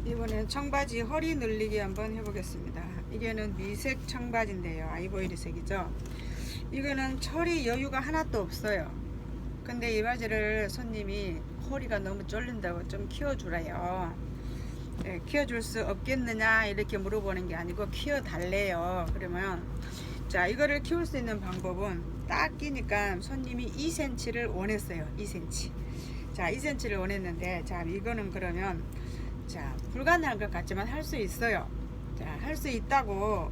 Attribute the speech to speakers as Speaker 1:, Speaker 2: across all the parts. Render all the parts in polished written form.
Speaker 1: 이번엔 청바지 허리 늘리기 한번 해보겠습니다. 이게는 미색 청바지인데요. 아이보리 색이죠. 이거는 철이 여유가 하나도 없어요. 근데 이 바지를 손님이 허리가 너무 쫄린다고 좀 키워주래요. 네, 키워줄 수 없겠느냐 이렇게 물어보는 게 아니고 키워달래요. 그러면 자, 이거를 키울 수 있는 방법은 딱 끼니까 손님이 2cm를 원했어요. 2cm. 자, 2cm를 원했는데, 자, 이거는 그러면 자, 불가능한 것 같지만 할 수 있어요. 자, 할 수 있다고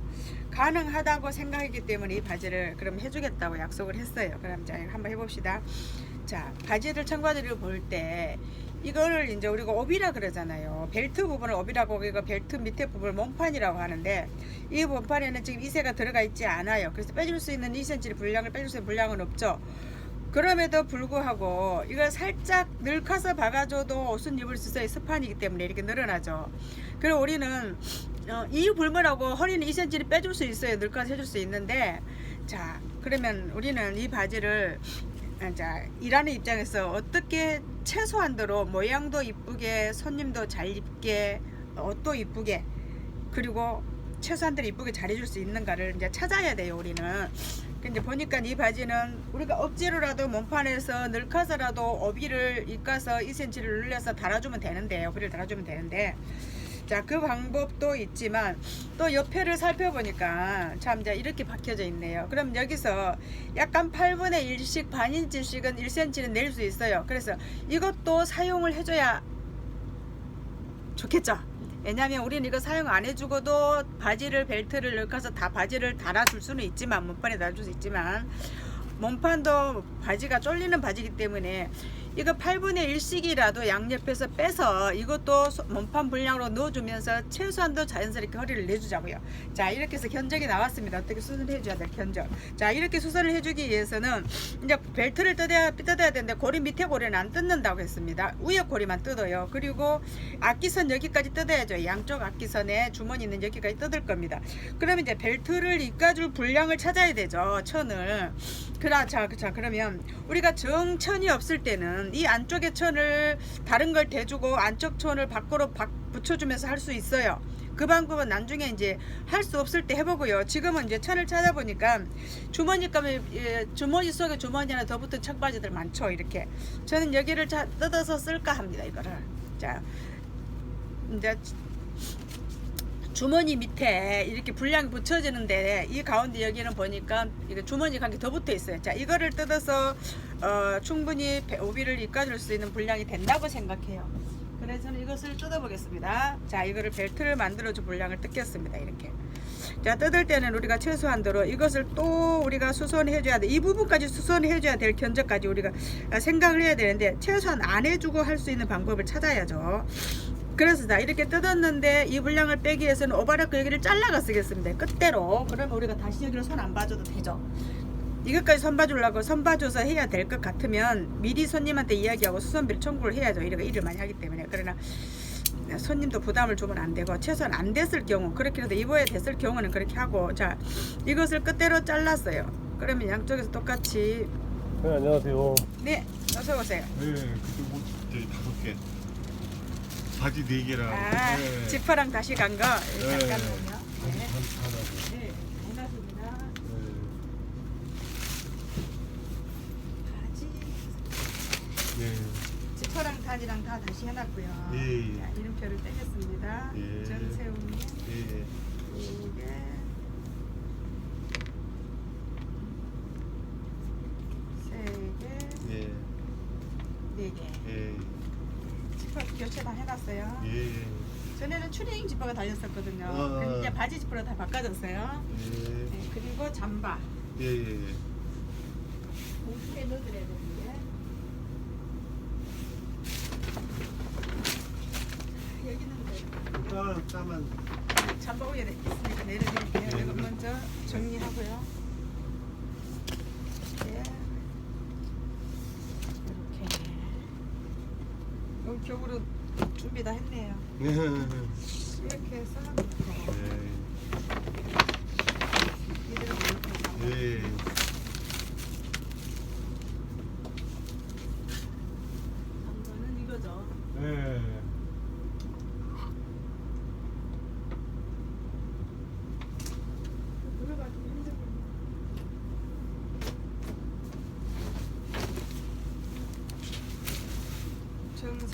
Speaker 1: 가능하다고 생각했기 때문에 이 바지를 그럼 해주겠다고 약속을 했어요. 그럼 자, 한번 해봅시다. 자, 바지를 청바지를 볼 때 이거를 이제 우리가帯라 그러잖아요. 벨트 부분을帯라고, 이거 벨트 밑에 부분을 몸판이라고 하는데 이 몸판에는 지금 이새가 들어가 있지 않아요. 그래서 빼줄 수 있는 2cm 분량을 빼줄 수 있는 분량은 없죠. 그럼에도 불구하고 이걸 살짝 늙어서 박아줘도 옷은 입을 수 있어요. 스판이기 때문에 이렇게 늘어나죠. 그리고 우리는 이 불문하고 허리는 2cm를 빼줄 수 있어요. 늙어서 해줄 수 있는데, 자, 그러면 우리는 이 바지를 자, 일하는 입장에서 어떻게 최소한도로 모양도 이쁘게, 손님도 잘 입게, 옷도 이쁘게, 그리고 최소한대로 이쁘게 잘해줄 수 있는가를 이제 찾아야 돼요. 우리는. 근데 보니까 이 바지는 우리가 억지로라도 몸판에서 늙어서라도帯를 입가서 2cm를 눌려서 달아주면 되는데,帯를 달아주면 되는데, 자, 그 방법도 있지만 또 옆에를 살펴보니까 참 이제 이렇게 박혀져 있네요. 그럼 여기서 약간 8분의 1씩 반인치씩은 1cm는 낼 수 있어요. 그래서 이것도 사용을 해줘야 좋겠죠. 왜냐면 우리는 이거 사용 안 해주고도 바지를 벨트를 넣어서 다 바지를 달아줄 수는 있지만, 몸판에 달아줄 수 있지만, 몸판도 바지가 쫄리는 바지이기 때문에 이거 8분의 1씩이라도 양옆에서 빼서 이것도 몸판 분량으로 넣어주면서 최소한도 자연스럽게 허리를 내주자고요. 자, 이렇게 해서 견적이 나왔습니다. 어떻게 수선을 해줘야 될 견적. 자, 이렇게 수선을 해주기 위해서는 이제 벨트를 뜯어야 되는데 고리 밑에 고리는 안 뜯는다고 했습니다. 위에 고리만 뜯어요. 그리고 앞기선 여기까지 뜯어야죠. 양쪽 앞기선에 주머니 있는 여기까지 뜯을 겁니다. 그러면 이제 벨트를 입가줄 분량을 찾아야 되죠. 천을. 자, 그러면 우리가 정천이 없을 때는 이 안쪽에 천을 다른 걸 대주고 안쪽 천을 밖으로 붙여주면서 할 수 있어요. 그 방법은 나중에 이제 할 수 없을 때 해보고요. 지금은 이제 천을 찾아보니까 주머니 가면 주머니 속에 주머니 하나 더 붙은 청바지들 많죠. 이렇게 저는 여기를 뜯어서 쓸까 합니다. 이거를 자, 이제 주머니 밑에 이렇게 분량이 붙여지는데 이 가운데 여기는 보니까 이거 주머니가 한 개 더 붙어 있어요. 자, 이거를 뜯어서 충분히帯를 입가줄 수 있는 분량이 된다고 생각해요. 그래서 저는 이것을 뜯어 보겠습니다. 자, 이거를 벨트를 만들어줄 분량을 뜯겠습니다. 이렇게. 자, 뜯을 때는 우리가 최소한도로 이것을 또 우리가 수선해 줘야 돼. 이 부분까지 수선해 줘야 될 견적까지 우리가 생각을 해야 되는데, 최소한 안 해주고 할 수 있는 방법을 찾아야죠. 그래서 자, 이렇게 뜯었는데 이 분량을 빼기 위해서는 오바라크 여기를 잘라가 쓰겠습니다. 끝대로. 그러면 우리가 다시 여기를 손 안 봐줘도 되죠. 이것까지 손 봐주려고 손 봐줘서 해야 될 것 같으면 미리 손님한테 이야기하고 수선비를 청구를 해야죠. 이렇게 일을 많이 하기 때문에. 그러나 손님도 부담을 주면 안 되고, 최소한 안 됐을 경우, 그렇게라도 입어야 됐을 경우는 그렇게 하고. 자, 이것을 끝대로 잘랐어요. 그러면 양쪽에서 똑같이.
Speaker 2: 네, 안녕하세요.
Speaker 1: 네, 어서 오세요.
Speaker 2: 네, 그때 옷 이제 5개. 바지 4개랑.
Speaker 1: 아,
Speaker 2: 네.
Speaker 1: 지퍼랑 다시 간 거.
Speaker 2: 네.
Speaker 1: 잠깐만요.
Speaker 2: 바지
Speaker 1: 네.
Speaker 2: 하나.
Speaker 1: 네, 반갑습니다. 바지,
Speaker 2: 네.
Speaker 1: 지퍼랑 단이랑 다 다시 해놨고요.
Speaker 2: 예.
Speaker 1: 자, 이름표를 떼겠습니다.
Speaker 2: 예.
Speaker 1: 전세웅님,
Speaker 2: 네.
Speaker 1: 이게 3개,
Speaker 2: 네.
Speaker 1: 4개.
Speaker 2: 예.
Speaker 1: 지퍼 교체 다 해놨어요.
Speaker 2: 예.
Speaker 1: 전에는 추리닝 지퍼가 달렸었거든요. 근데 이제 바지 지퍼로 다 바꿔줬어요.
Speaker 2: 예.
Speaker 1: 네, 그리고 잠바.
Speaker 2: 예.
Speaker 1: 봉투에 넣어드려야 되는데. 여기는 뭐
Speaker 2: 까만.
Speaker 1: 잠바 위에 있으니까 내려드릴게요.
Speaker 2: 네.
Speaker 1: 이거 먼저 정리하고요. 네. 이렇게. 여기 격으로 준비 다 했네요. 이렇게 해서 이대로 이렇게
Speaker 2: 예.
Speaker 1: 잠바는 이거죠.
Speaker 2: 예.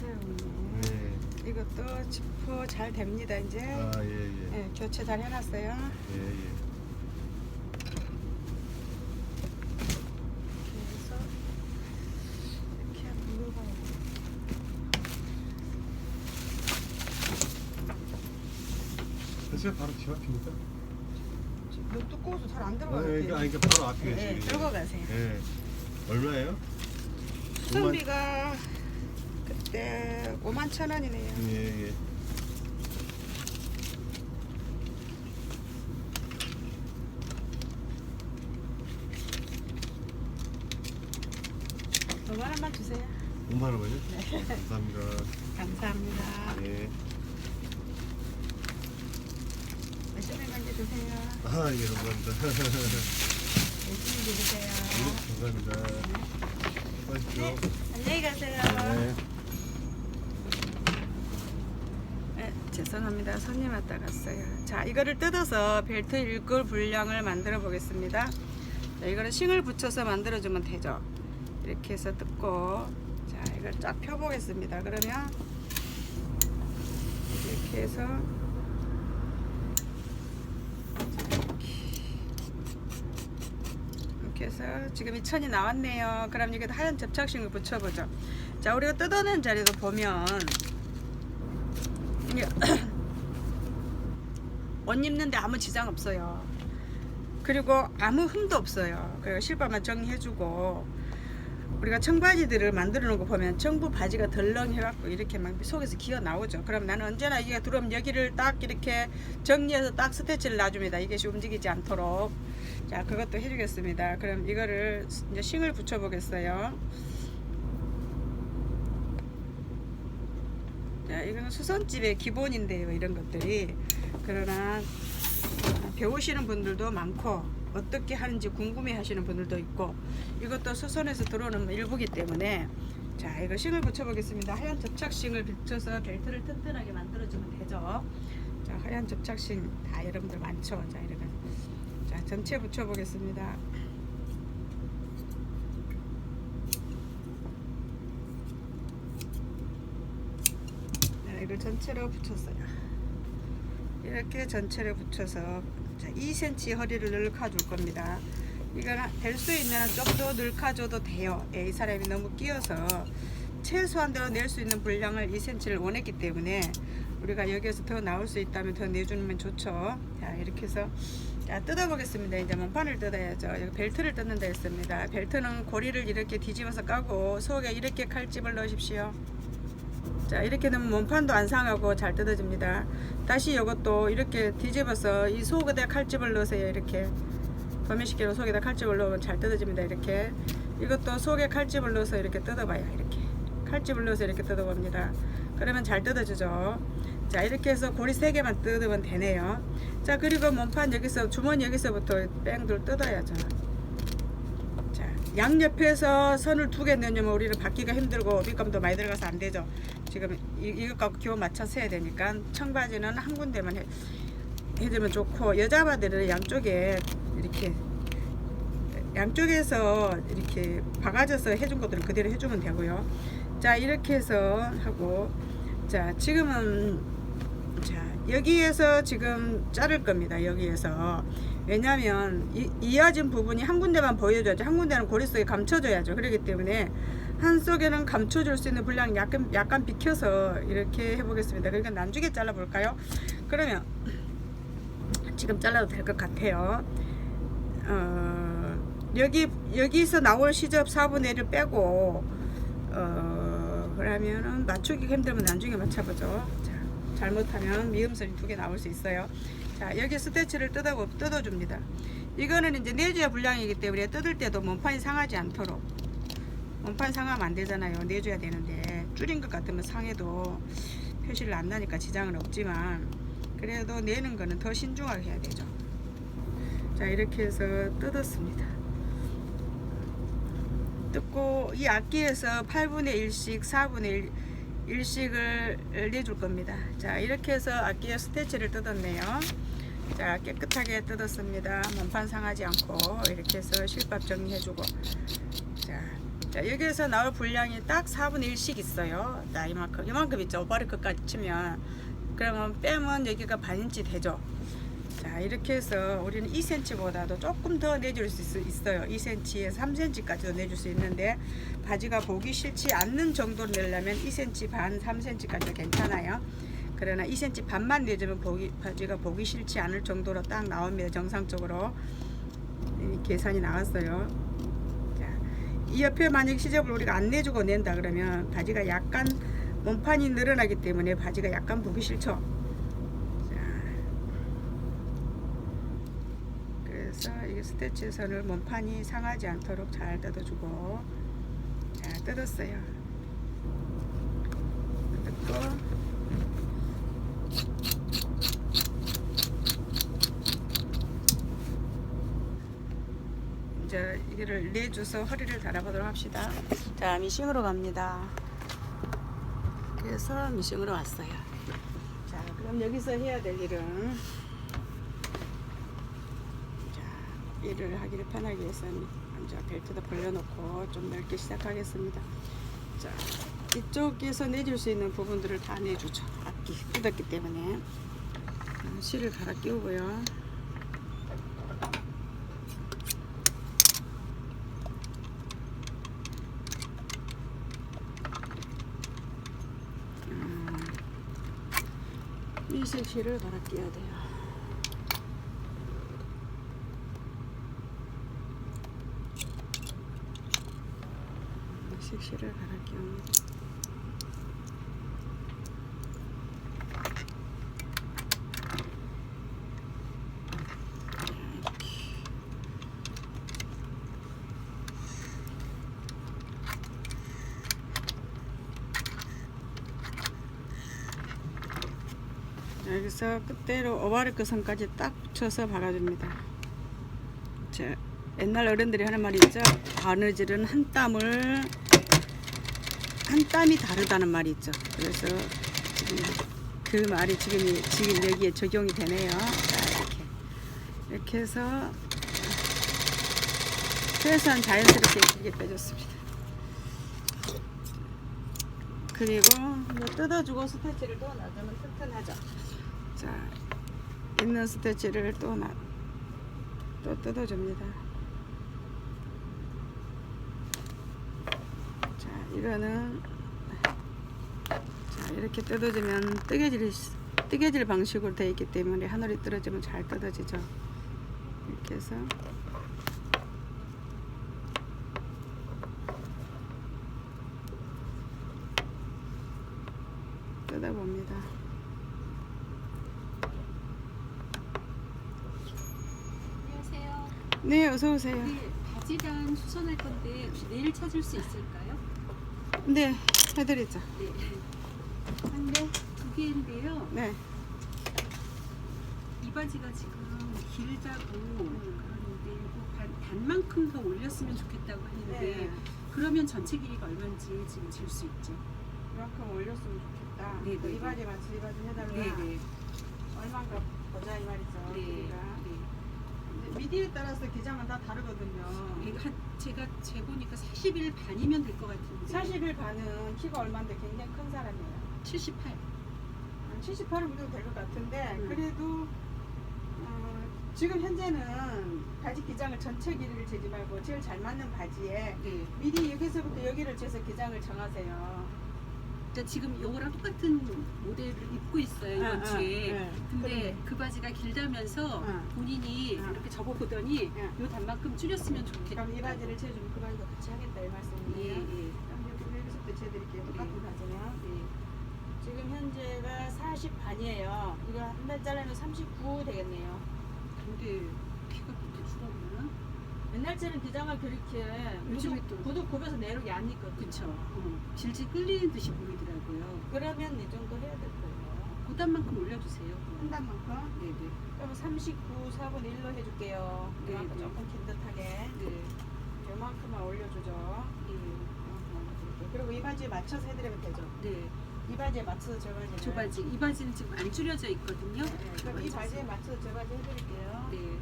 Speaker 1: 세우네.
Speaker 2: 네.
Speaker 1: 이것도 지퍼 잘 됩니다. 이제
Speaker 2: 아, 예, 예.
Speaker 1: 네, 교체 잘 해놨어요.
Speaker 2: 예, 예.
Speaker 1: 그래서 이렇게 한번 눌러봐요.
Speaker 2: 됐어요? 바로 집 앞입니까?
Speaker 1: 너무 두꺼워서 잘 안
Speaker 2: 아,
Speaker 1: 들어가요.
Speaker 2: 그러니까 바로 앞이에요.
Speaker 1: 네,
Speaker 2: 지금.
Speaker 1: 들고 가세요.
Speaker 2: 예. 얼마예요?
Speaker 1: 수선비가 그때 51,000원이네요.
Speaker 2: 예, 예.
Speaker 1: 만 원만 주세요.
Speaker 2: 5만 원만요?
Speaker 1: 네.
Speaker 2: 감사합니다.
Speaker 1: 감사합니다.
Speaker 2: 예.
Speaker 1: 맛있는 관계 주세요.
Speaker 2: 아, 예, 감사합니다.
Speaker 1: 열심히 드세요.
Speaker 2: 예, 감사합니다. 수고하십시오.
Speaker 1: 네, 안녕히 가세요.
Speaker 2: 네.
Speaker 1: 네, 죄송합니다. 손님 왔다 갔어요. 자, 이거를 뜯어서 벨트 일글 분량을 만들어 보겠습니다. 자, 이거는 싱을 붙여서 만들어 주면 되죠. 이렇게 해서 뜯고, 자, 이걸 쫙 펴 보겠습니다. 그러면 이렇게 해서 이렇게 해서 지금 이 천이 나왔네요. 그럼 여기다 하얀 접착식을 붙여보죠. 자, 우리가 뜯어낸 자리도 보면 이게 옷 입는데 아무 지장 없어요. 그리고 아무 흠도 없어요. 그리고 실밥만 정리해주고, 우리가 청바지들을 만들어 놓은 거 보면 청부 바지가 덜렁 해갖고 이렇게 막 속에서 기어 나오죠. 그럼 나는 언제나 이게 들어오면 여기를 딱 이렇게 정리해서 딱 스티치를 놔줍니다. 이것이 움직이지 않도록. 자, 그것도 해주겠습니다. 그럼 이거를 이제 싱을 붙여 보겠어요. 자, 이거는 수선집의 기본인데요, 이런 것들이. 그러나 배우시는 분들도 많고 어떻게 하는지 궁금해 하시는 분들도 있고, 이것도 수선에서 들어오는 일부기 때문에, 자, 이거 싱을 붙여 보겠습니다. 하얀 접착싱을 붙여서 벨트를 튼튼하게 만들어 주면 되죠. 자, 하얀 접착싱 다 여러분들 많죠. 자, 이렇게 자, 전체 붙여 보겠습니다. 자, 이걸 전체로 붙였어요. 이렇게 전체를 붙여서, 자, 2cm 허리를 늘카 줄 겁니다. 이건 될 수 있는 좀 더 늘카줘도 돼요. 이 사람이 너무 끼어서 최소한대로 낼 수 있는 분량을 2cm를 원했기 때문에 우리가 여기에서 더 나올 수 있다면 더 내주면 좋죠. 자, 이렇게 해서 자, 뜯어 보겠습니다. 이제 몸판을 뜯어야죠. 여기 벨트를 뜯는다 했습니다. 벨트는 고리를 이렇게 뒤집어서 까고 속에 이렇게 칼집을 넣으십시오. 자, 이렇게 넣으면 몸판도 안 상하고 잘 뜯어집니다. 다시 이것도 이렇게 뒤집어서 이 속에다 칼집을 넣으세요. 이렇게 도매식기로 속에다 칼집을 넣으면 잘 뜯어집니다. 이렇게 이것도 속에 칼집을 넣어서 이렇게 뜯어봐요. 이렇게 칼집을 넣어서 이렇게 뜯어봅니다. 그러면 잘 뜯어지죠. 자, 이렇게 해서 고리 3개만 뜯으면 되네요. 자, 그리고 몸판 여기서 주머니 여기서부터 뺑들 뜯어야죠. 자, 양옆에서 선을 2개 넣으면 우리는 받기가 힘들고 밑감도 많이 들어가서 안 되죠. 지금 이것 갖고 기호 맞춰서 해야 되니까 청바지는 한 군데만 해주면 좋고, 여자바들은 양쪽에 이렇게 양쪽에서 이렇게 박아져서 해준 것들은 그대로 해주면 되고요. 자, 이렇게 해서 하고, 자, 지금은 자, 여기에서 지금 자를 겁니다. 여기에서. 왜냐면 이어진 부분이 한 군데만 보여줘야죠. 한 군데는 고리 속에 감춰줘야죠. 그렇기 때문에 한 속에는 감춰줄 수 있는 분량 약간 비켜서 이렇게 해보겠습니다. 그러니까 나중에 잘라볼까요? 그러면 지금 잘라도 될 것 같아요. 여기서 나올 시접 4분의 1을 빼고, 그러면은 맞추기 힘들면 나중에 맞춰보죠. 자, 잘못하면 미음소리 2개 나올 수 있어요. 자, 여기 스티치를 뜯어줍니다. 이거는 이제 내줘야 분량이기 때문에 뜯을 때도 몸판이 상하지 않도록. 몸판 상하면 안 되잖아요. 내줘야 되는데, 줄인 것 같으면 상해도 표시를 안 나니까 지장은 없지만, 그래도 내는 거는 더 신중하게 해야 되죠. 자, 이렇게 해서 뜯었습니다. 뜯고 이 앞뒤에서 8분의 1씩 4분의 1씩을 내줄 겁니다. 자, 이렇게 해서 앞뒤에 스티치를 뜯었네요. 자, 깨끗하게 뜯었습니다. 몸판 상하지 않고 이렇게 해서 실밥 정리해주고, 자, 자, 여기에서 나올 분량이 딱 4분의 1씩 있어요. 나 이만큼 있죠. 오버리크까지 치면. 그러면 빼면 여기가 반인치 되죠. 자, 이렇게 해서 우리는 2cm보다도 조금 더 내줄 수 있어요. 2cm에서 3cm까지도 내줄 수 있는데 바지가 보기 싫지 않는 정도로 내려면 2cm 반, 3cm까지도 괜찮아요. 그러나 2cm 반만 내주면 바지가 보기 싫지 않을 정도로 딱 나옵니다. 정상적으로 계산이 나왔어요. 자, 이 옆에 만약 시접을 우리가 안 내주고 낸다 그러면 바지가 약간 몸판이 늘어나기 때문에 바지가 약간 보기 싫죠. 그래서 이 스티치 선을 몸판이 상하지 않도록 잘 뜯어주고, 자, 뜯었어요. 뜯고 이제 이거를 내줘서 허리를 달아보도록 합시다. 자, 미싱으로 갑니다. 그래서 미싱으로 왔어요. 자, 그럼 여기서 해야 될 일은, 일을 하기를 편하게 해서 먼저 벨트도 벌려놓고 좀 넓게 시작하겠습니다. 자, 이쪽에서 내줄 수 있는 부분들을 다 내주죠. 앞뒤 뜯었기 때문에. 실을 갈아 끼우고요. 미색 실을 갈아 끼워야 돼요. 실을 갈아 끼웁니다. 여기서 끝대로 오버리크 선까지 딱 붙여서 박아줍니다. 자, 옛날 어른들이 하는 말이 있죠. 바느질은 한 땀이 다르다는 말이 있죠. 그래서 지금 그 말이 지금 여기에 적용이 되네요. 자, 이렇게 해서 최소한 자연스럽게 길게 빼줬습니다. 그리고 뜯어주고 스티치를 또 놔두면 튼튼하죠. 자, 있는 스티치를 또 뜯어줍니다. 자, 이거는 자, 이렇게 뜯어주면 뜨개질 방식으로 되어 있기 때문에 하늘이 떨어지면 잘 뜯어지죠. 이렇게 해서 뜯어봅니다.
Speaker 3: 안녕하세요.
Speaker 1: 네, 어서 오세요.
Speaker 3: 네, 바지랑 수선할 건데 혹시 내일 찾을 수 있을까요?
Speaker 1: 네, 해드리죠.
Speaker 3: 네. 근데 두 개인데요.
Speaker 1: 네.
Speaker 3: 이 바지가 지금 길다고 그러는데 이거 반만큼 더 올렸으면 좋겠다고 하는데
Speaker 1: 네.
Speaker 3: 그러면 전체 길이가 얼마인지 지금 질 수 있죠?
Speaker 1: 이만큼 올렸으면 좋겠다.
Speaker 3: 네, 네,
Speaker 1: 이 바지 맞춰 이 바지 해달라.
Speaker 3: 네네.
Speaker 1: 얼마인가 보자 이 말이죠.
Speaker 3: 네.
Speaker 1: 길이가.
Speaker 3: 네.
Speaker 1: 미디에 따라서 기장은 다 다르거든요.
Speaker 3: 이거 제가 재보니까 40일 반이면 될 것 같은데
Speaker 1: 40일 반은 키가 얼마인데 굉장히 큰 사람이에요.
Speaker 3: 78.
Speaker 1: 78은 무조건 될 것 같은데 그래도 지금 현재는 바지 기장을 전체 길이를 재지 말고 제일 잘 맞는 바지에
Speaker 3: 네.
Speaker 1: 미리 여기서부터 여기를 재서 기장을 정하세요.
Speaker 3: 지금 요거랑 똑같은 모델을 입고 있어요 이번 주에. 근데
Speaker 1: 그래.
Speaker 3: 그 바지가 길다면서
Speaker 1: 응.
Speaker 3: 본인이
Speaker 1: 응.
Speaker 3: 이렇게 접어보더니
Speaker 1: 응.
Speaker 3: 요 단만큼 줄였으면 좋겠다.
Speaker 1: 그럼 이 바지를 재주면 그 바지도 같이 하겠다 이
Speaker 3: 예,
Speaker 1: 말씀이에요.
Speaker 3: 예.
Speaker 1: 그럼 여기서부터 재드릴게요. 똑같은
Speaker 3: 네.
Speaker 1: 바지면.
Speaker 3: 예.
Speaker 1: 지금 현재가 40 반이에요. 이거 한 달 잘라면 39 되겠네요.
Speaker 3: 근데 키가 그렇게 줄었나?
Speaker 1: 옛날처럼 기장을 그렇게
Speaker 3: 요즘에 또-
Speaker 1: 구두 굽어서 내려오게 안 입거든요.
Speaker 3: 그쵸. 질질 끌리는 듯이 보이더라고요.
Speaker 1: 그러면 이 정도 해야 될 거예요.
Speaker 3: 그 단만큼 올려주세요.
Speaker 1: 한 단만큼?
Speaker 3: 네네.
Speaker 1: 그럼 39, 4분의 1로 해줄게요.
Speaker 3: 네,
Speaker 1: 이만큼
Speaker 3: 네.
Speaker 1: 조금 긴 듯하게.
Speaker 3: 네.
Speaker 1: 요만큼만 올려주죠.
Speaker 3: 예.
Speaker 1: 요만큼만 올려줄게요. 그리고 이 바지에 맞춰서 해드리면 되죠.
Speaker 3: 네.
Speaker 1: 이 바지에 맞춰서 저 바지는.
Speaker 3: 저 바지. 이 바지는 지금 안 줄여져 있거든요.
Speaker 1: 네, 그럼 이 바지에 맞춰서 저 바지 해드릴게요.
Speaker 3: 네.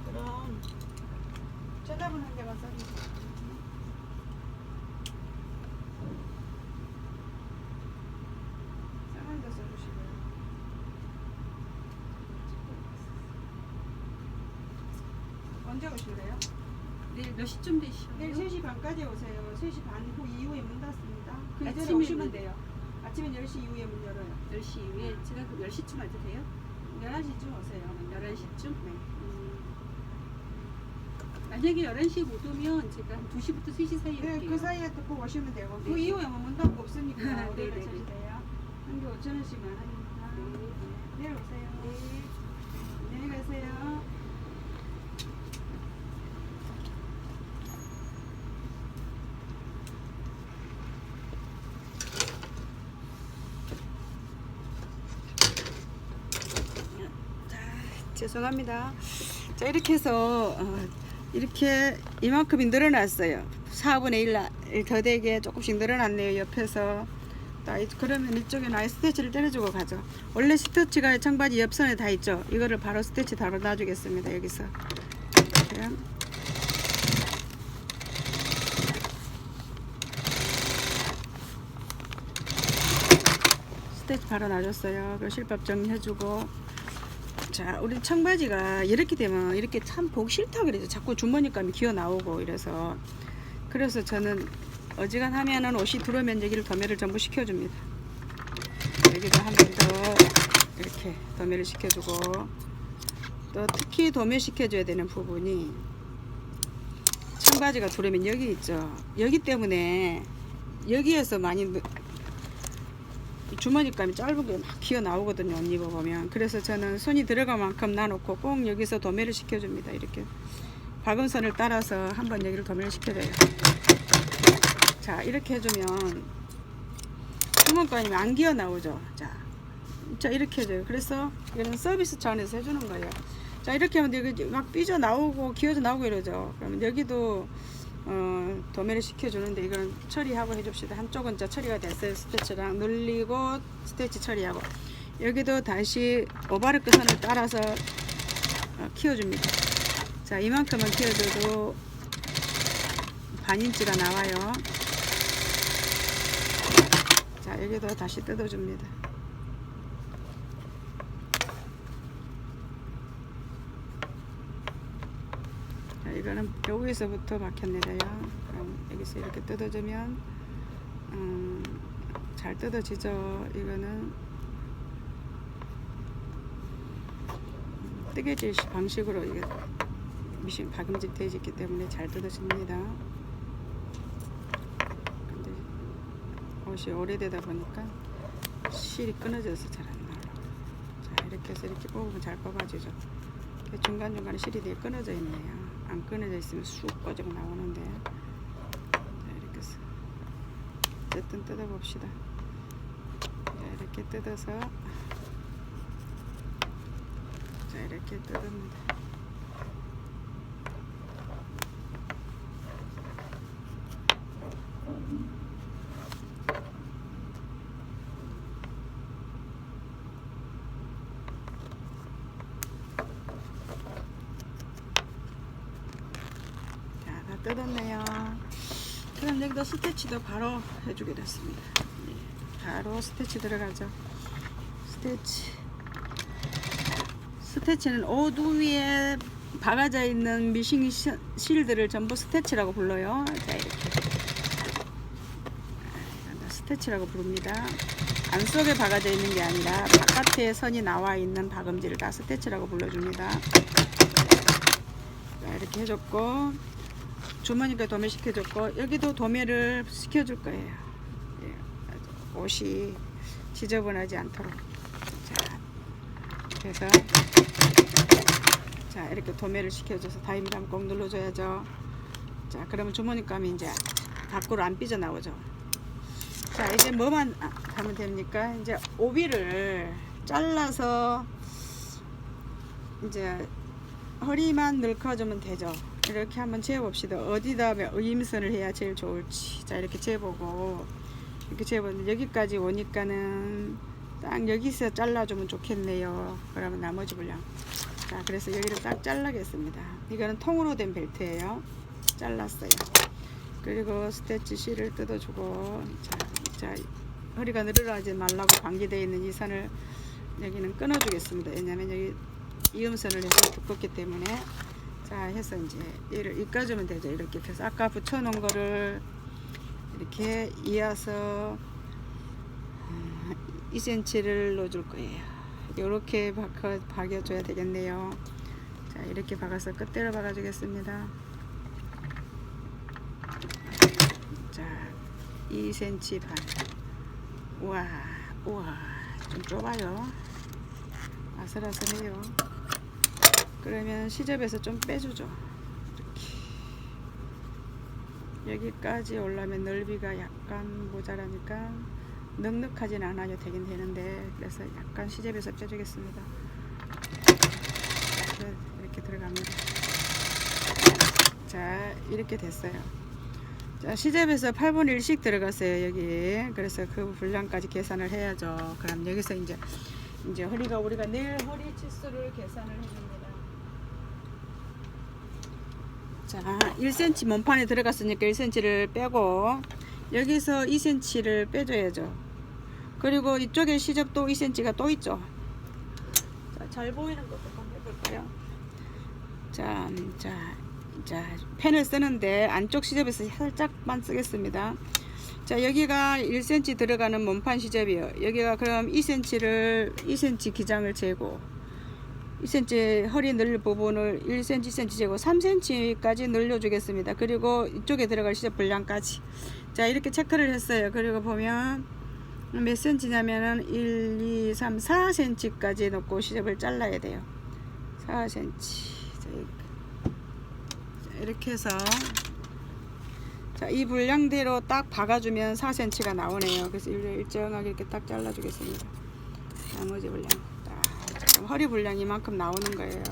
Speaker 1: 그럼 전화번 한 개만 써주세요. 언제 오실래요?
Speaker 3: 내일 몇 시쯤 되시죠?
Speaker 1: 내일 3시 반까지 오세요. 3시 반 후 이후에 문 닫습니다. 그 이전에
Speaker 3: 아침에는-
Speaker 1: 오시면 돼요. 아침엔 10시 이후에 문 열어요.
Speaker 3: 10시 이후에 제가 그 10시쯤 와도 돼요?
Speaker 1: 11시쯤 오세요.
Speaker 3: 11시쯤?
Speaker 1: 네.
Speaker 3: 만약에 11시에 못 오면 제가 한 2시부터 3시 사이에
Speaker 1: 네,
Speaker 3: 올게요.
Speaker 1: 그 사이에 또 오시면 되고 그
Speaker 3: 네.
Speaker 1: 이후에 문 닫고 없으니까
Speaker 3: 네,
Speaker 1: 오늘
Speaker 3: 네,
Speaker 1: 찾으세요. 한 개 5,000원씩만 합니다.
Speaker 3: 네.
Speaker 1: 내일 오세요.
Speaker 3: 네.
Speaker 1: 안녕히 가세요. 자, 죄송합니다. 자, 이렇게 해서 이렇게 이만큼이 늘어났어요. 4분의 1 더 되게 조금씩 늘어났네요. 옆에서. 그러면 이쪽에는 아예 스티치를 때려주고 가죠. 원래 스티치가 청바지 옆선에 다 있죠. 이거를 바로 스티치 바로 놔주겠습니다. 여기서. 이렇게. 스티치 바로 놔줬어요. 그 실밥 정리해주고. 자, 우리 청바지가 이렇게 되면 이렇게 참 보기 싫다 그러죠. 자꾸 주머니감이 기어 나오고 이래서. 그래서 저는 어지간하면은 옷이 들어오면 여기를 도매를 전부 시켜줍니다. 여기도 한 번 더 이렇게 도매를 시켜주고, 또 특히 도매 시켜줘야 되는 부분이 청바지가 들어오면 여기 있죠. 여기 때문에 여기에서 많이 주머니감이 짧은 게 막 기어 나오거든요. 옷 입어보면. 그래서 저는 손이 들어갈 만큼 놔놓고 꼭 여기서 도매를 시켜줍니다. 이렇게 박음선을 따라서 한번 여기를 도매를 시켜줘요. 자, 이렇게 해주면 주머니감이 안 기어 나오죠. 자, 이렇게 해줘요. 그래서 이런 서비스 차원에서 해주는 거예요. 자, 이렇게 하면 여기 막 삐져 나오고 기어져 나오고 이러죠. 그러면 여기도 도매를 시켜주는데 이거는 처리하고 해줍시다. 한쪽은 자 처리가 됐어요. 스티치랑 눌리고 스티치 처리하고, 여기도 다시 오바르크 선을 따라서 키워줍니다. 자, 이만큼은 키워줘도 반인치가 나와요. 자, 여기도 다시 뜯어줍니다. 자, 이거는 여기서부터 막혔네요. 그럼 여기서 이렇게 뜯어주면 잘 뜯어지죠. 이거는 뜨개질 방식으로 이게 미신 박음질 되어 있기 때문에 잘 뜯어집니다. 근데 옷이 오래되다 보니까 실이 끊어져서 잘 안 나와요. 자, 이렇게 해서 이렇게 뽑으면 잘 뽑아지죠. 중간중간에 실이 되게 끊어져 있네요. 안 끊어져 있으면 쑥 꺼지고 나오는데. 자, 이렇게 해서 어쨌든 뜯어봅시다. 자, 이렇게 뜯어서 자, 이렇게 뜯습니다. 자, 다 뜯었네요. 그럼 여기다 스티치도 바로 해주게 됐습니다. 바로 스티치 들어가죠. 스티치는 옷 위에 박아져 있는 미싱 실들을 전부 스티치라고 불러요. 자, 이렇게 스티치라고 부릅니다. 안속에 박아져 있는 게 아니라 바깥에 선이 나와 있는 박음질을 다 스티치라고 불러줍니다. 자, 이렇게 해줬고, 주머니가 도매 시켜줬고, 여기도 도매를 시켜줄 거예요. 예, 옷이 지저분하지 않도록. 자, 그래서 자, 이렇게 도매를 시켜줘서 다임감 꼭 눌러줘야죠. 자, 그러면 주머니감이 이제 밖으로 안 삐져나오죠. 자, 이제 뭐만 하면 됩니까? 이제 오비를 잘라서 이제 허리만 늘커주면 되죠. 이렇게 한번 재봅시다. 어디다 의임선을 해야 제일 좋을지. 자, 이렇게 재보고, 이렇게 재보는데 여기까지 오니까는 딱 여기서 잘라주면 좋겠네요. 그러면 나머지 분량. 자, 그래서 여기를 딱 잘라겠습니다. 이거는 통으로 된 벨트예요. 잘랐어요. 그리고 스티치 실을 뜯어주고, 자, 허리가 늘어나지 말라고 방지되어 있는 이 선을 여기는 끊어주겠습니다. 왜냐하면 여기 이음선을 해서 두껍기 때문에. 자 해서 이제 얘를 이까주면 되죠. 이렇게 해서 아까 붙여놓은 거를 이렇게 이어서 2cm를 넣어줄 거예요. 이렇게 박아줘야 되겠네요. 자 이렇게 박아서 끝대로 박아주겠습니다. 자 2cm 반. 우와 좀 좁아요. 아슬아슬해요. 그러면 시접에서 좀 빼주죠. 이렇게 여기까지 올라면 넓이가 약간 모자라니까 넉넉하진 않아요. 되긴 되는데 그래서 약간 시접에서 빼주겠습니다. 이렇게 들어갑니다. 자 이렇게 됐어요. 자 시접에서 8분의 1씩 들어갔어요. 여기. 그래서 그 분량까지 계산을 해야죠. 그럼 여기서 이제 허리가 우리가 내일 허리 치수를 계산을 해줍니다. 자 1cm 몸판에 들어갔으니까 1cm를 빼고 여기서 2cm를 빼줘야죠. 그리고 이쪽에 시접도 2cm가 또 있죠. 자, 잘 보이는 것도 한번 해볼까요? 자 펜을 쓰는데 안쪽 시접에서 살짝만 쓰겠습니다. 자 여기가 1cm 들어가는 몸판 시접이요. 여기가 그럼 2cm 기장을 재고 2cm 허리 늘 부분을 1cm, 2cm 재고 3cm까지 늘려주겠습니다. 그리고 이쪽에 들어갈 시접 분량까지. 자 이렇게 체크를 했어요. 그리고 보면 몇 cm냐면은 1, 2, 3, 4cm까지 넣고 시접을 잘라야 돼요. 4cm. 자, 이렇게 해서 자, 이 분량대로 딱 박아주면 4cm가 나오네요. 그래서 일정하게 이렇게 딱 잘라주겠습니다. 나머지 분량. 자, 허리 분량이 만큼 나오는 거예요.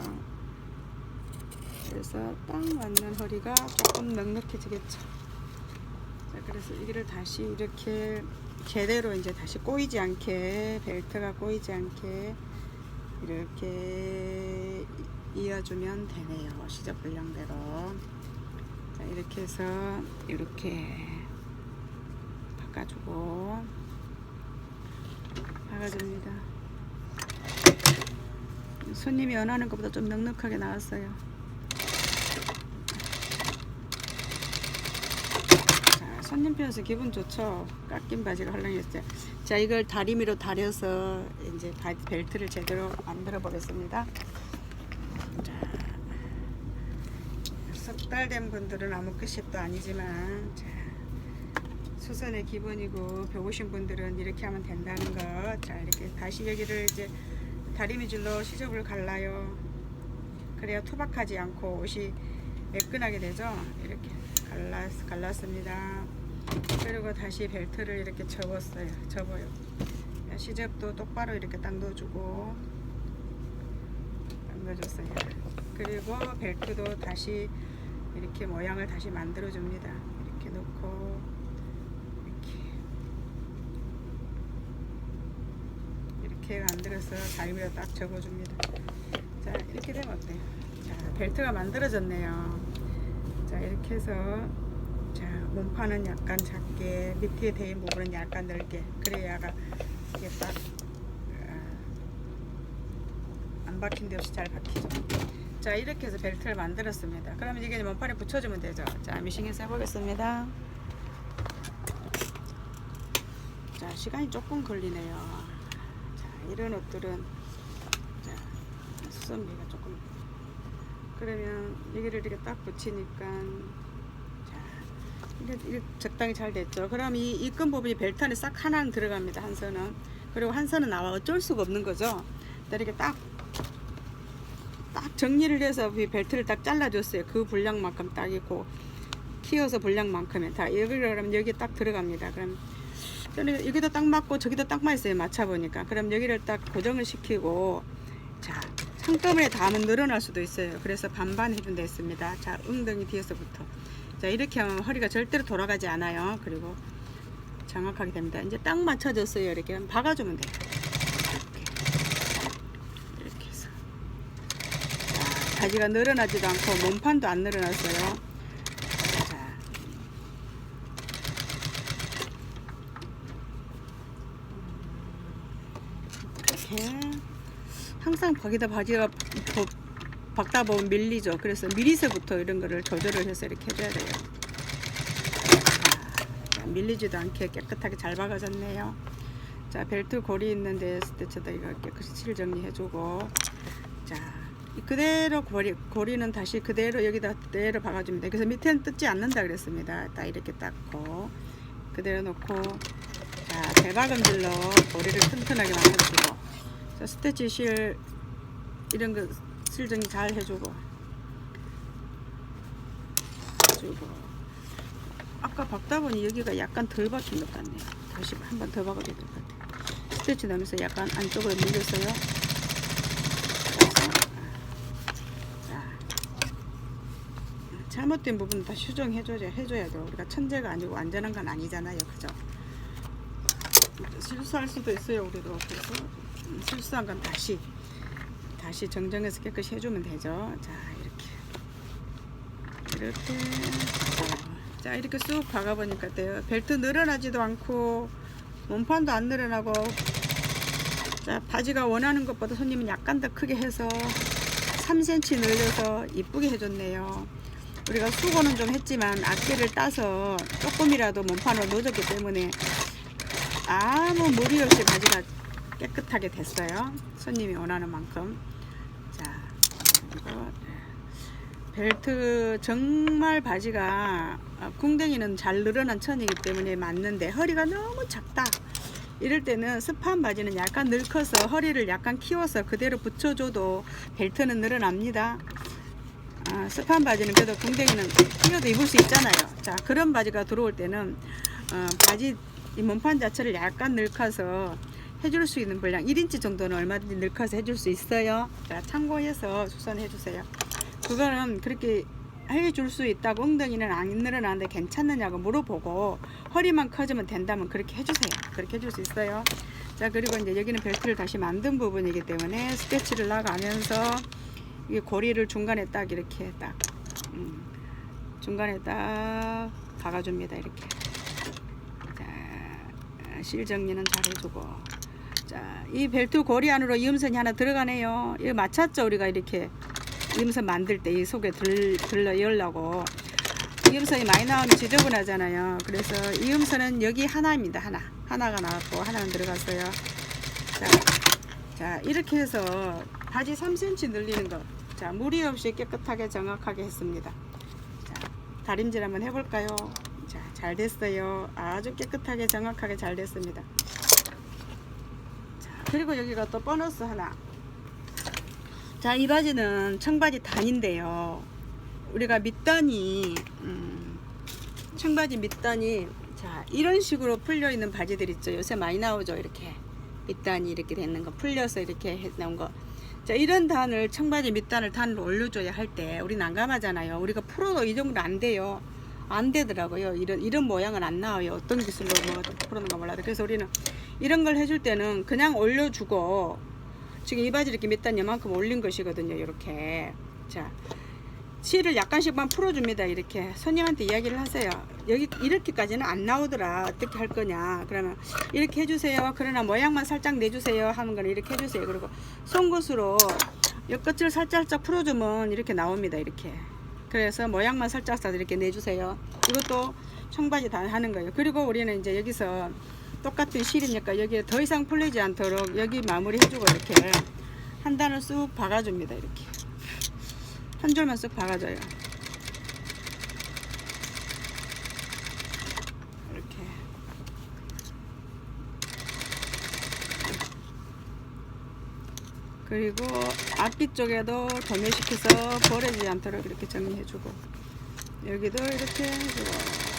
Speaker 1: 그래서 딱 맞는 허리가 조금 넉넉해지겠죠. 자, 그래서 이거를 다시 이렇게 제대로 이제 다시 꼬이지 않게, 벨트가 꼬이지 않게 이렇게 이어주면 되네요. 시접 분량대로. 자, 이렇게 해서 이렇게 바꿔주고 박아줍니다. 손님이 원하는 것보다 좀 넉넉하게 나왔어요. 자, 손님 편에서 기분 좋죠. 깎인 바지가 헐렁했어요. 자, 이걸 다리미로 다려서 이제 벨트를 제대로 만들어 보겠습니다. 석 달 된 분들은 아무 끝입도 아니지만 자, 수선의 기본이고 배우신 분들은 이렇게 하면 된다는 거. 자 이렇게 다시 여기를 이제 다리미줄로 시접을 갈라요. 그래야 투박하지 않고 옷이 매끈하게 되죠. 이렇게 갈랐습니다. 그리고 다시 벨트를 이렇게 접어요. 시접도 똑바로 이렇게 딱 넣어주고 딱 넣어줬어요. 그리고 벨트도 다시 이렇게 모양을 다시 만들어 줍니다. 이렇게 놓고 이렇게 만들어서 다리미로 딱 접어줍니다. 자 이렇게 되면 어때요? 자 벨트가 만들어졌네요. 자 이렇게 해서 자 몸판은 약간 작게, 밑에 대인 부분은 약간 넓게, 그래야 이게 딱 안 박힌 데 없이 잘 박히죠. 자 이렇게 해서 벨트를 만들었습니다. 그러면 이게 몸판에 붙여주면 되죠. 자 미싱해서 해보겠습니다. 자 시간이 조금 걸리네요. 자 이런 옷들은 자 수선비가 조금, 그러면 여기를 이렇게 딱 붙이니까 자 이게 적당히 잘 됐죠. 그럼 이 끈 부분이 벨트 안에 싹 하나는 들어갑니다. 한 선은. 그리고 한 선은 나와 어쩔 수가 없는 거죠. 이렇게 딱 정리를 해서 벨트를 딱 잘라줬어요. 그 분량만큼 딱 있고 키워서 분량만큼에 다 여기를 그럼 여기 딱 들어갑니다. 그럼 저는 여기도 딱 맞고 저기도 딱 맞았어요. 맞춰보니까. 그럼 여기를 딱 고정을 시키고 자 상꺼번에 다 하면 늘어날 수도 있어요. 그래서 반반 해준 데 있습니다. 자 엉덩이 뒤에서부터 자 이렇게 하면 허리가 절대로 돌아가지 않아요. 그리고 정확하게 됩니다. 이제 딱 맞춰졌어요. 이렇게 박아주면 돼요. 이렇게 해서 자, 바지가 늘어나지도 않고 몸판도 안 늘어났어요. 자, 이렇게 항상 거기다 바지가 박다 보면 밀리죠. 그래서 미리서부터 이런 거를 조절을 해서 이렇게 해줘야 돼요. 자, 밀리지도 않게 깨끗하게 잘 박아졌네요. 자, 벨트 고리 있는데 스티치도 이거 깨끗이 칠 정리해주고, 자, 그대로 고리는 다시 그대로 여기다 그대로 박아줍니다. 그래서 밑에는 뜯지 않는다 그랬습니다. 딱 이렇게 닦고 그대로 놓고, 자, 대박음질로 고리를 튼튼하게 만들어주고, 자, 스티치 실 이런 거 실 정리 잘 해주고, 아까 박다 보니 여기가 약간 덜 박힌 것 같네요. 다시 한 번 더 박아야 될 것 같아요. 스티치 넣으면서 약간 안쪽으로 밀렸어요. 자, 잘못된 부분 다 수정해줘야 돼요. 우리가 천재가 아니고 완전한 건 아니잖아요. 그죠? 실수할 수도 있어요. 우리도. 그래서 실수한 건 다시 정정해서 깨끗이 해주면 되죠. 자, 이렇게 자, 이렇게 쑥 박아보니까 돼요. 벨트 늘어나지도 않고 몸판도 안 늘어나고, 자, 바지가 원하는 것보다 손님은 약간 더 크게 해서 3cm 늘려서 이쁘게 해줬네요. 우리가 수고는 좀 했지만 앞뒤를 따서 조금이라도 몸판으로 넣어줬기 때문에 아무 무리 없이 바지가 깨끗하게 됐어요. 손님이 원하는 만큼. 자, 그리고 벨트 정말 바지가 궁뎅이는 잘 늘어난 천이기 때문에 맞는데 허리가 너무 작다. 이럴 때는 스판 바지는 약간 늙어서 허리를 약간 키워서 그대로 붙여줘도 벨트는 늘어납니다. 스판 바지는 그래도 궁뎅이는 끼워도 입을 수 있잖아요. 자, 그런 바지가 들어올 때는 바지 이 몸판 자체를 약간 늙어서 해줄 수 있는 분량 1인치 정도는 얼마든지 늙어서 해줄 수 있어요. 자, 참고해서 수선해 주세요. 그거는 그렇게 해줄 수 있다고, 엉덩이는 안 늘어나는데 괜찮느냐고 물어보고 허리만 커지면 된다면 그렇게 해주세요. 그렇게 해줄 수 있어요. 자, 그리고 이제 여기는 벨트를 다시 만든 부분이기 때문에 스티치를 나가면서 이 고리를 중간에 딱 이렇게 딱 중간에 딱 박아줍니다. 이렇게. 자, 실 정리는 잘 해주고, 자, 이 벨트 고리 안으로 이음선이 하나 들어가네요. 이거 맞췄죠? 우리가 이렇게 이음선 만들 때 이 속에 들러 열라고. 이음선이 많이 나오면 지저분하잖아요. 그래서 이음선은 여기 하나입니다. 하나가 나왔고 하나는 들어갔어요. 자, 이렇게 해서 바지 3cm 늘리는 거, 자, 무리 없이 깨끗하게 정확하게 했습니다. 자, 다림질 한번 해볼까요? 자, 잘 됐어요. 아주 깨끗하게 정확하게 잘 됐습니다. 자, 그리고 여기가 또 보너스 하나. 자, 이 바지는 청바지 단인데요. 우리가 밑단이 청바지 밑단이, 자, 이런 식으로 풀려 있는 바지들 있죠. 요새 많이 나오죠. 이렇게 밑단이 이렇게 되는 거, 풀려서 이렇게 해 나온 거. 자, 이런 단을, 청바지 밑단을 단으로 올려줘야 할 때 우리 난감하잖아요. 우리가 풀어도 이 정도는 안 돼요. 안 되더라고요. 이런 모양은 안 나와요. 어떤 기술로 뭐 풀었는가 몰라도. 그래서 우리는 이런 걸 해줄 때는 그냥 올려주고, 지금 이 바지 이렇게 밑단 이만큼 올린 것이거든요. 이렇게. 자, 실을 약간씩만 풀어줍니다. 이렇게 손님한테 이야기를 하세요. 여기 이렇게까지는 안 나오더라. 어떻게 할 거냐. 그러면 이렇게 해주세요. 그러나 모양만 살짝 내주세요. 하는 거는 이렇게 해주세요. 그리고 송곳으로 옆끝을 살짝 풀어주면 이렇게 나옵니다. 이렇게. 그래서 모양만 살짝 이렇게 내주세요. 이것도 청바지 다 하는 거예요. 그리고 우리는 이제 여기서 똑같은 실이니까 여기에 더 이상 풀리지 않도록 여기 마무리 해주고 이렇게 한 단을 쑥 박아줍니다. 이렇게 한 줄만 쑥 박아줘요. 이렇게. 그리고 앞뒤 쪽에도 도매시켜서 버리지 않도록 이렇게 정리해주고, 여기도 이렇게 해주고.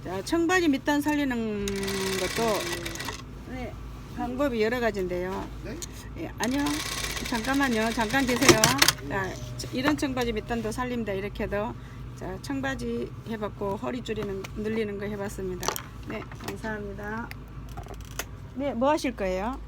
Speaker 1: 자, 청바지 밑단 살리는 것도 네, 방법이 여러 가지인데요.
Speaker 2: 네?
Speaker 1: 예, 아니요, 잠깐만요. 잠깐 계세요. 자, 이런 청바지 밑단도 살립니다. 이렇게도. 자, 청바지 해봤고 허리 줄이는 늘리는 거 해봤습니다. 네, 감사합니다. 네, 뭐 하실 거예요?